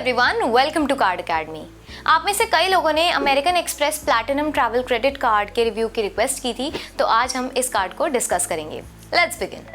Everyone, welcome to Card Academy. आप में से कई लोगों ने American Express platinum travel credit card के रिव्यू की रिक्वेस्ट की थी, तो आज हम इस कार्ड को डिस्कस करेंगे। Let's begin.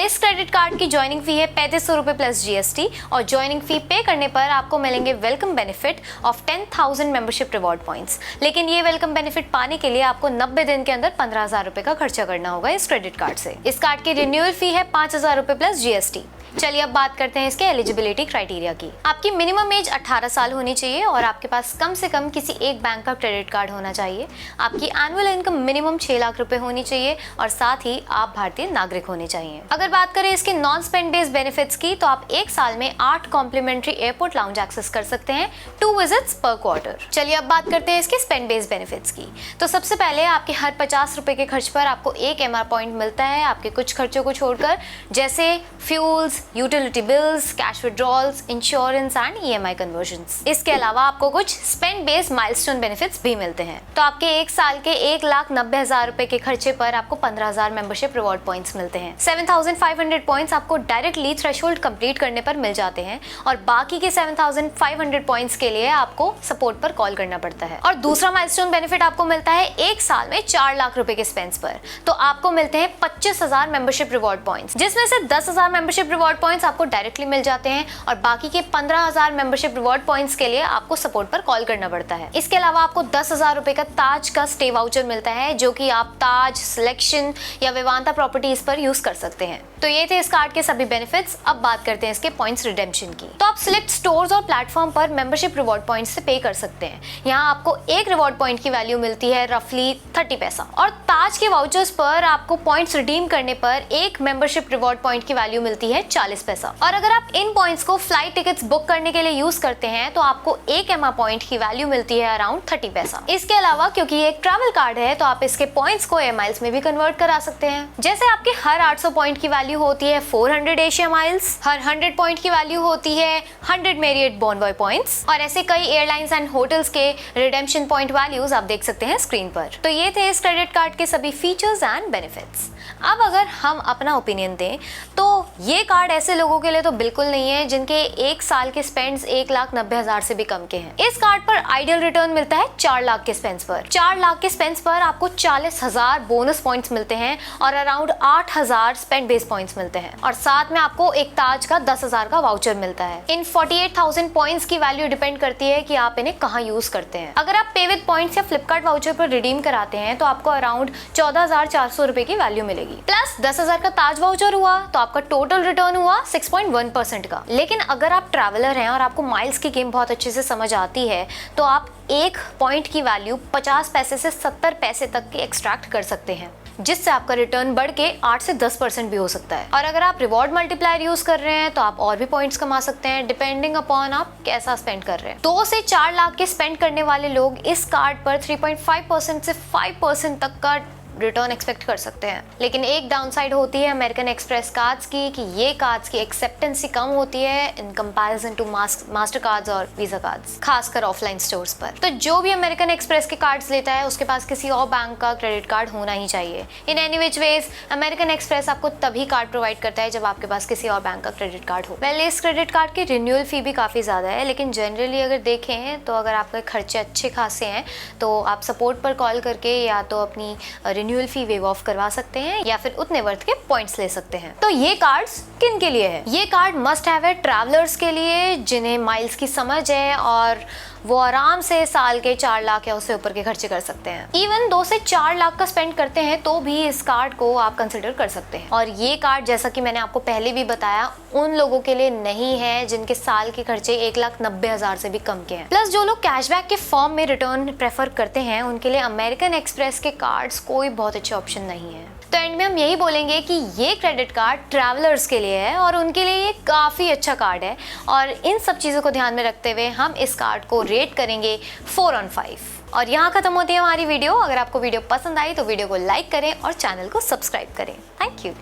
इस क्रेडिट कार्ड की ज्वाइनिंग फी है 3500 रुपये प्लस जीएसटी और ज्वाइनिंग फी पे करने पर आपको मिलेंगे welcome benefit of 10,000 membership reward points. लेकिन ये वेलकम बेनिफिट पाने के लिए आपको 90 दिन के अंदर 15,000 रुपये का खर्चा करना होगा इस क्रेडिट कार्ड से। इस कार्ड की रिन्यूअल फी है 5,000 रुपये प्लस जीएसटी। चलिए अब बात करते हैं इसके एलिजिबिलिटी क्राइटेरिया की। आपकी मिनिमम एज 18 साल होनी चाहिए और आपके पास कम से कम किसी एक बैंक का क्रेडिट कार्ड होना चाहिए। आपकी एनुअल इनकम मिनिमम 6 लाख रुपए होनी चाहिए और साथ ही आप भारतीय नागरिक होने चाहिए। अगर बात करें इसके नॉन स्पेंड बेस्ड बेनिफिट्स की, तो आप एक साल में 8 कॉम्प्लीमेंट्री एयरपोर्ट लाउंज एक्सेस कर सकते हैं, 2 विजिट्स पर क्वार्टर। चलिए अब बात करते हैं इसके स्पेंड बेस्ड बेनिफिट्स की। तो सबसे पहले आपके हर 50 रुपए के खर्च पर आपको 1 MR पॉइंट मिलता है आपके कुछ खर्चों को छोड़कर, जैसे fuels, utility bills, cash withdrawals, insurance and EMI convergence. इसके अलावा आपको कुछ स्पेंड बेस्ड माइलस्टोन बेनिफिट्स भी मिलते हैं। तो आपके एक साल के 1,90,000 रुपए के खर्चे पर आपको 15,000 मेंबरशिप रिवॉर्ड पॉइंट्स मिलते हैं। 7,500 पॉइंट्स आपको डायरेक्टली थ्रेशोल्ड कंप्लीट करने पर मिल जाते हैं और बाकी के 7,500 पॉइंट्स के लिए आपको सपोर्ट पर कॉल करना पड़ता है। और दूसरा माइलस्टोन बेनिफिट आपको मिलता है एक साल में 4 लाख रुपए के स्पेंड्स पर, तो आपको मिलते हैं 25,000 मेंबरशिप रिवॉर्ड पॉइंट्स, जिसमें से 10,000 मेंबरशिप रिवॉर्ड पॉइंट्स आपको डायरेक्टली मिल जाते हैं और बाकी के 15,000 मेंबरशिप रिवॉर्ड पॉइंट्स के लिए आपको सपोर्ट पर कॉल करना पड़ता है। इसके अलावा आपको 10,000 रुपए का ताज का स्टे वाउचर मिलता है, जो कि आप ताज, सिलेक्शन या विवांता प्रॉपर्टीज पर यूज कर सकते हैं। तो ये थे इस कार्ड के सभी बेनिफिट्स। अब बात करते हैं इसके पॉइंट्स रिडेम्पशन की। तो आप सिलेक्ट स्टोर्स और प्लेटफॉर्म पर मेंबरशिप रिवॉर्ड पॉइंट्स से पे कर सकते हैं। यहाँ आपको एक रिवॉर्ड पॉइंट की वैल्यू मिलती है रफली 30 पैसा और ताज के वाउचर्स पर आपको पॉइंट्स रिडीम करने पर एक मेंबरशिप रिवॉर्ड पॉइंट की वैल्यू मिलती है 40 पैसा। और अगर आप इन पॉइंट्स को फ्लाइट टिकट्स बुक करने के लिए यूज करते हैं तो आपको 1 MR पॉइंट की वैल्यू मिलती है अराउंड 30 पैसा। इसके अलावा क्योंकि ये एक ट्रैवल कार्ड है तो आप इसके पॉइंट्स को एयर माइल्स में भी कन्वर्ट करा सकते हैं। जैसे आपके हर 800 पॉइंट की वैल्यू होती है 400 एशिया माइल्स, हर 100 पॉइंट की वैल्यू होती है 100 मेरियट बॉनवॉय पॉइंट्स और ऐसे कई एयरलाइंस एंड होटल्स के रिडेम्पशन पॉइंट वैल्यूज आप देख सकते हैं स्क्रीन पर। तो ये थे इस क्रेडिट कार्ड के सभी फीचर्स एंड बेनिफिट्स। अब अगर हम अपना ओपिनियन दें तो ये कार्ड ऐसे लोगों के लिए तो बिल्कुल नहीं है जिनके एक साल के स्पेंड्स 1,90,000 से भी कम के हैं। इस कार्ड पर आइडियल रिटर्न मिलता है 4 लाख के स्पेंड्स पर। 4 लाख के स्पेंड्स पर आपको 40,000 बोनस पॉइंट्स मिलते हैं और अराउंड 8,000 स्पेंड बेस पॉइंट्स मिलते हैं और साथ में आपको एक ताज का 10,000 का वाउचर मिलता है। इन 48,000 पॉइंट्स की वैल्यू डिपेंड करती है कि आप इन्हें कहाँ यूज करते हैं। अगर आप पे विद पॉइंट्स या फ्लिपकार्ट वाउचर पर रिडीम कराते हैं तो आपको अराउंड 14,400 रुपए की वैल्यू मिलेगी। प्लस 10,000 का ताज वाउचर हुआ तो आपका टोटल रिटर्न हुआ 6.1% का। लेकिन अगर आप ट्रैवलर हैं और आपको माइल्स की गेम बहुत अच्छे से समझ आती है तो आप एक पॉइंट की वैल्यू 50 पैसे से 70 पैसे तक की एक्सट्रैक्ट कर सकते हैं, जिससे आपका रिटर्न बढ़ के 8 से 10% भी हो सकता है। और अगर आप रिवॉर्ड मल्टीप्लायर यूज कर रहे हैं तो आप और भी पॉइंट्स कमा सकते हैं, डिपेंडिंग अपॉन आप कैसा स्पेंड कर रहे हैं। 2 से 4 लाख के स्पेंड करने वाले लोग इस कार्ड पर 3.5% से 5% तक का रिटर्न एक्सपेक्ट कर सकते हैं। लेकिन एक डाउनसाइड होती है अमेरिकन एक्सप्रेस कार्ड्स की कि ये कार्ड्स की एक्सेप्टेंसी कम होती है in comparison to Mastercards और वीजा कार्ड्स, खासकर ऑफलाइन स्टोर्स पर। तो जो भी अमेरिकन एक्सप्रेस के कार्ड्स लेता है उसके पास किसी और बैंक का क्रेडिट कार्ड होना ही चाहिए। In any which ways American express आपको तभी कार्ड प्रोवाइड करता है जब आपके पास किसी और बैंक का क्रेडिट कार्ड हो। इस क्रेडिट कार्ड की रिन्यूअल फी भी काफी ज्यादा है, लेकिन जनरली अगर देखें तो अगर आपके खर्चे अच्छे खासे हैं तो आप सपोर्ट पर कॉल करके या तो अपनी रिन्यूअल फी वेव ऑफ करवा सकते हैं या फिर उतने वर्थ के पॉइंट्स ले सकते हैं। तो ये कार्ड्स किन के लिए है? ये कार्ड मस्ट हैव है ट्रैवलर्स के लिए जिन्हें माइल्स की समझ है और वो आराम से साल के 4 लाख या उससे ऊपर के खर्चे कर सकते हैं। इवन 2 से 4 लाख का स्पेंड करते हैं तो भी इस कार्ड को आप कंसिडर कर सकते हैं। और ये कार्ड जैसा कि मैंने आपको पहले भी बताया उन लोगों के लिए नहीं है जिनके साल के खर्चे 1,90,000 से भी कम के हैं। प्लस जो लोग कैशबैक के फॉर्म में रिटर्न प्रेफर करते हैं उनके लिए अमेरिकन एक्सप्रेस के कार्ड्स कोई बहुत अच्छे ऑप्शन नहीं है। तो एंड में हम यही बोलेंगे कि ये क्रेडिट कार्ड ट्रैवलर्स के लिए है और उनके लिए ये काफ़ी अच्छा कार्ड है और इन सब चीज़ों को ध्यान में रखते हुए हम इस कार्ड को रेट करेंगे 4 on 5। और यहाँ खत्म होती है हमारी वीडियो। अगर आपको वीडियो पसंद आई तो वीडियो को लाइक करें और चैनल को सब्सक्राइब करें। Thank you.